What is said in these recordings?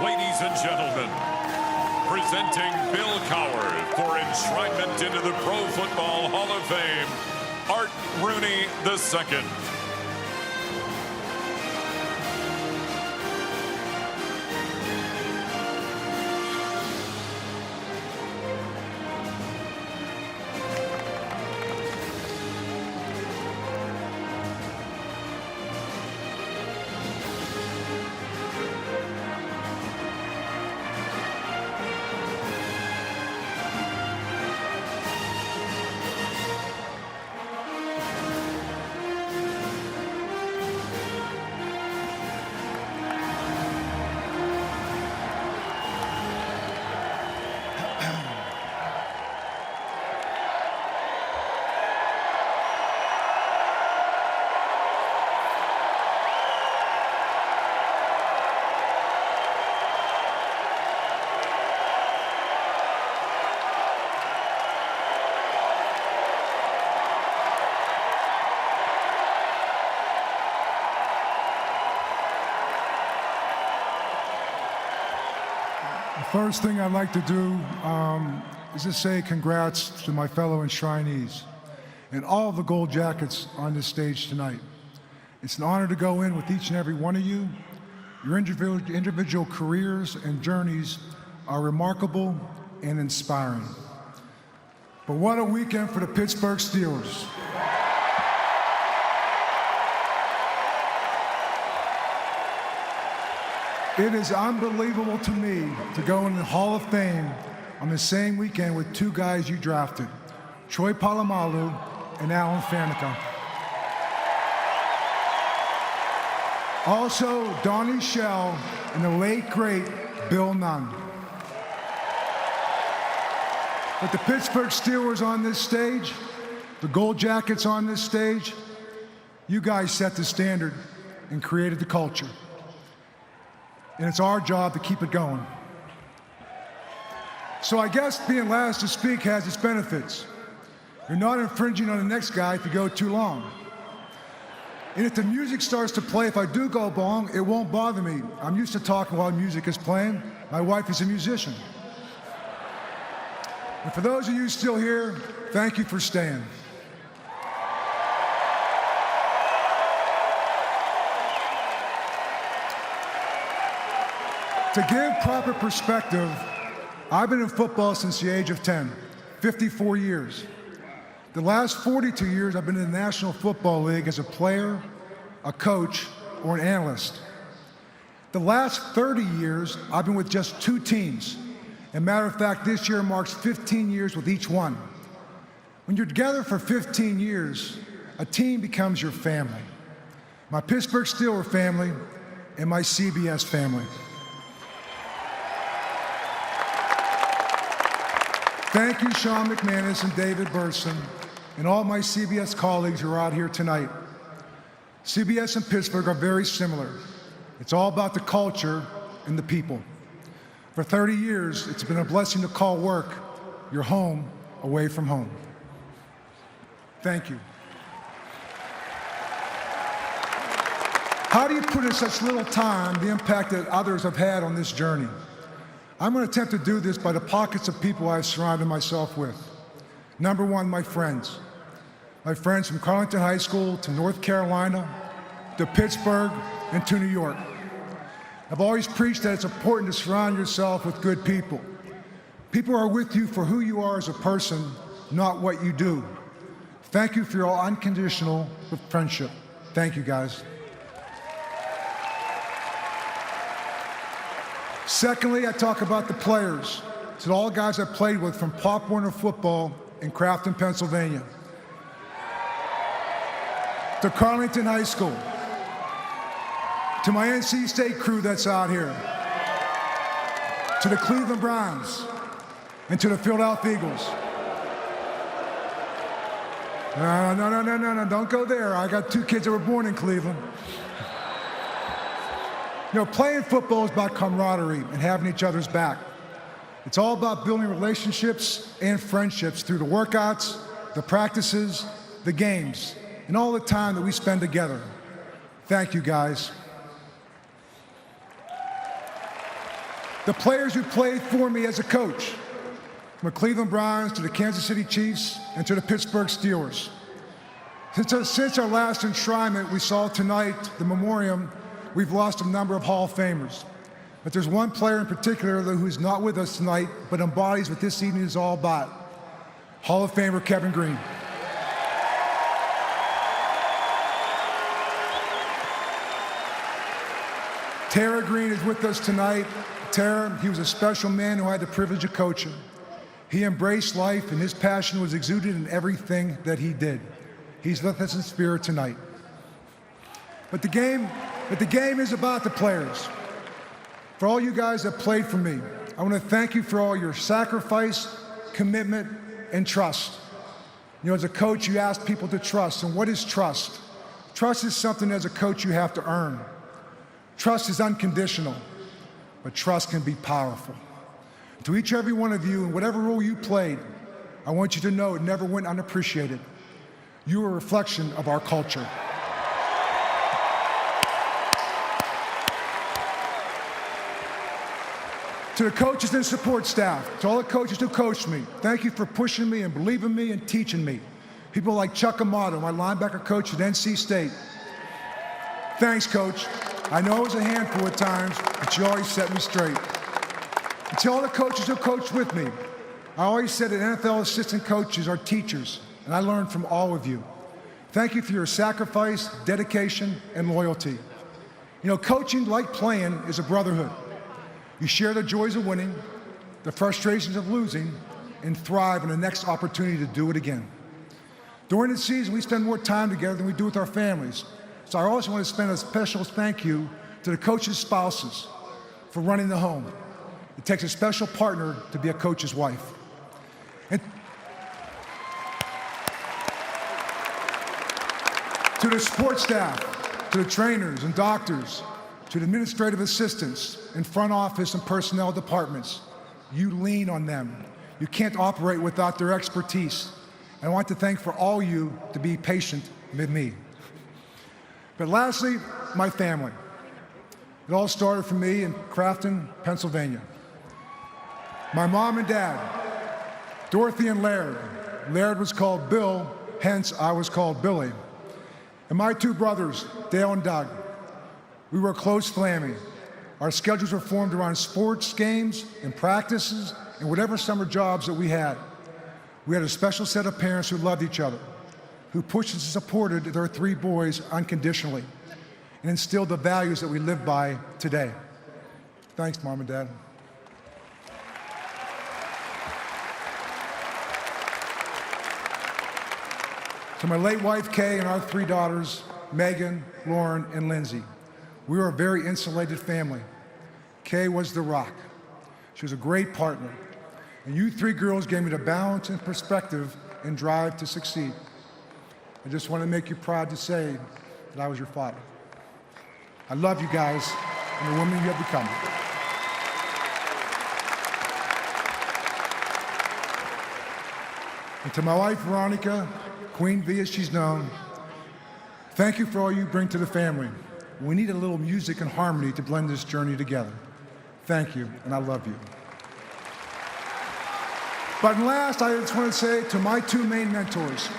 Ladies and gentlemen, presenting Bill Cowher for enshrinement into the Pro Football Hall of Fame, Art Rooney II. The first thing I'd like to do is just say congrats to my fellow enshrinees and all of the Gold Jackets on this stage tonight. It's an honor to go in with each and every one of you. Your individual careers and journeys are remarkable and inspiring. But what a weekend for the Pittsburgh Steelers. It is unbelievable to me to go in the Hall of Fame on the same weekend with two guys you drafted, Troy Polamalu and Alan Faneca. Also, Donnie Shell and the late, great Bill Nunn. But the Pittsburgh Steelers on this stage, the Gold Jackets on this stage, you guys set the standard and created the culture. And it's our job to keep it going. So I guess being last to speak has its benefits. You're not infringing on the next guy if you go too long. And if the music starts to play, if I do go long, it won't bother me. I'm used to talking while music is playing. My wife is a musician. And for those of you still here, thank you for staying. To give proper perspective, I've been in football since the age of 10, 54 years. The last 42 years, I've been in the National Football League as a player, a coach, or an analyst. The last 30 years, I've been with just two teams. As a matter of fact, this year marks 15 years with each one. When you're together for 15 years, a team becomes your family. My Pittsburgh Steelers family and my CBS family. Thank you, Sean McManus and David Burson, and all my CBS colleagues who are out here tonight. CBS and Pittsburgh are very similar. It's all about the culture and the people. For 30 years, it's been a blessing to call work your home away from home. Thank you. How do you put in such little time the impact that others have had on this journey? I'm going to attempt to do this by the pockets of people I've surrounded myself with. Number one, my friends. My friends from Carleton High School to North Carolina, to Pittsburgh, and to New York. I've always preached that it's important to surround yourself with good people. People are with you for who you are as a person, not what you do. Thank you for your unconditional friendship. Thank you, guys. Secondly, I talk about the players. It's all the guys I played with from Pop Warner Football in Crafton, Pennsylvania, to Carleton High School, to my NC State crew that's out here, to the Cleveland Browns, and to the Philadelphia Eagles. No, don't go there. I got two kids that were born in Cleveland. You know, playing football is about camaraderie and having each other's back. It's all about building relationships and friendships through the workouts, the practices, the games, and all the time that we spend together. Thank you, guys. The players who played for me as a coach, from the Cleveland Browns to the Kansas City Chiefs and to the Pittsburgh Steelers. Since our last enshrinement we saw tonight, the memoriam, we've lost a number of Hall of Famers. But there's one player in particular who's not with us tonight, but embodies what this evening is all about. Hall of Famer Kevin Greene. Tara Greene is with us tonight. Tara, he was a special man who I had the privilege of coaching. He embraced life, and his passion was exuded in everything that he did. He's with us in spirit tonight. But the game is about the players. For all you guys that played for me, I want to thank you for all your sacrifice, commitment, and trust. You know, as a coach, you ask people to trust. And what is trust? Trust is something as a coach you have to earn. Trust is unconditional, but trust can be powerful. To each and every one of you, in whatever role you played, I want you to know it never went unappreciated. You are a reflection of our culture. To the coaches and support staff, to all the coaches who coached me, thank you for pushing me and believing in me and teaching me. People like Chuck Amato, my linebacker coach at NC State. Thanks, Coach. I know it was a handful at times, but you always set me straight. And to all the coaches who coached with me, I always said that NFL assistant coaches are teachers, and I learned from all of you. Thank you for your sacrifice, dedication, and loyalty. You know, coaching, like playing, is a brotherhood. You share the joys of winning, the frustrations of losing, and thrive on the next opportunity to do it again. During the season, we spend more time together than we do with our families. So I also want to spend a special thank you to the coaches' spouses for running the home. It takes a special partner to be a coach's wife. And to the support staff, to the trainers and doctors, to the administrative assistants in front office and personnel departments, you lean on them. You can't operate without their expertise. And I want to thank for all you to be patient with me. But lastly, my family. It all started for me in Crafton, Pennsylvania. My mom and dad, Dorothy and Laird. Laird was called Bill, hence I was called Billy. And my two brothers, Dale and Doug. We were a close family. Our schedules were formed around sports games and practices and whatever summer jobs that we had. We had a special set of parents who loved each other, who pushed and supported their three boys unconditionally, and instilled the values that we live by today. Thanks, Mom and Dad. To my late wife, Kay, and our three daughters, Megan, Lauren, and Lindsay. We were a very insulated family. Kay was the rock. She was a great partner. And you three girls gave me the balance and perspective and drive to succeed. I just want to make you proud to say that I was your father. I love you guys and the woman you have become. And to my wife, Veronica, Queen V as she's known, thank you for all you bring to the family. We need a little music and harmony to blend this journey together. Thank you, and I love you. But last, I just want to say to my two main mentors,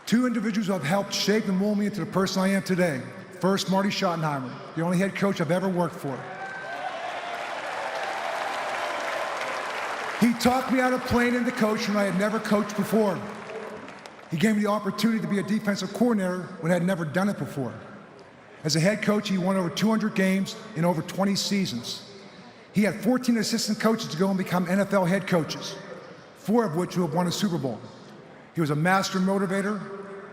two individuals who have helped shape and mold me into the person I am today. First, Marty Schottenheimer, the only head coach I've ever worked for. He taught me how to play into coach when I had never coached before. He gave me the opportunity to be a defensive coordinator when I had never done it before. As a head coach, he won over 200 games in over 20 seasons. He had 14 assistant coaches to go and become NFL head coaches, 4 of which have won a Super Bowl. He was a master motivator,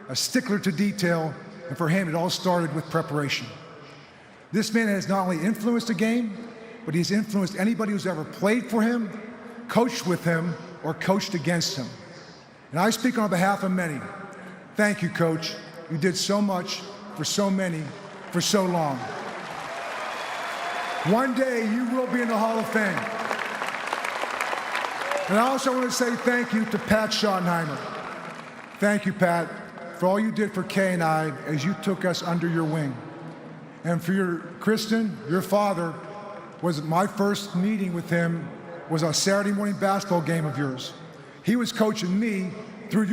a stickler to detail, and for him, it all started with preparation. This man has not only influenced the game, but he's influenced anybody who's ever played for him, coached with him, or coached against him. And I speak on behalf of many. Thank you, Coach. You did so much for so many for so long. One day, you will be in the Hall of Fame. And I also want to say thank you to Pat Schottenheimer. Thank you, Pat, for all you did for Kay and I as you took us under your wing. And for Kristen, your father, was my first meeting with him was a Saturday morning basketball game of yours. He was coaching me through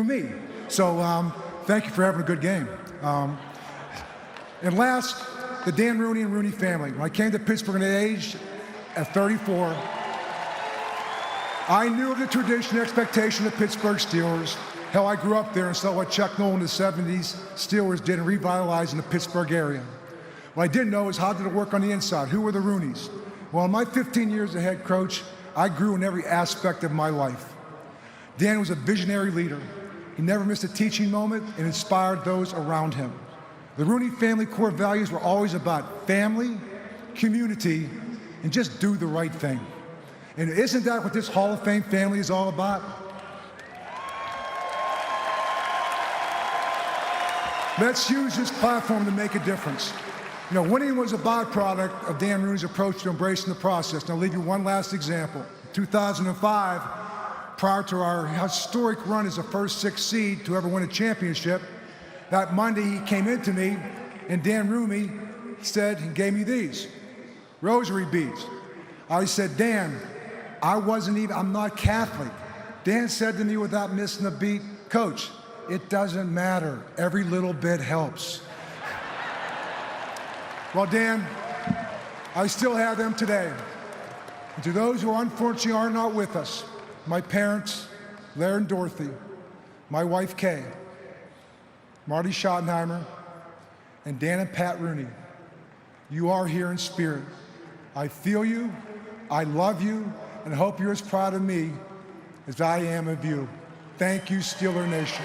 me. So thank you for having a good game. And last, the Dan Rooney and Rooney family. When I came to Pittsburgh at the age at 34, I knew of the tradition and expectation of the Pittsburgh Steelers. Hell, I grew up there and saw what Chuck Noll in the 70s Steelers did in revitalizing the Pittsburgh area. What I didn't know is how did it work on the inside? Who were the Rooneys? Well, in my 15 years as head coach, I grew in every aspect of my life. Dan was a visionary leader. He never missed a teaching moment and inspired those around him. The Rooney family core values were always about family, community, and just do the right thing. And isn't that what this Hall of Fame family is all about? Let's use this platform to make a difference. You know, winning was a byproduct of Dan Rooney's approach to embracing the process. And I'll leave you one last example. In 2005, prior to our historic run as the first 6 seed to ever win a championship, that Monday he came into me and Dan Rooney said, he gave me these rosary beads. I said, Dan, I'm not Catholic. Dan said to me without missing a beat, Coach, it doesn't matter. Every little bit helps. Well, Dan, I still have them today. And to those who unfortunately are not with us, my parents, Larry and Dorothy, my wife, Kay, Marty Schottenheimer, and Dan and Pat Rooney, you are here in spirit. I feel you, I love you, and hope you're as proud of me as I am of you. Thank you, Steeler Nation.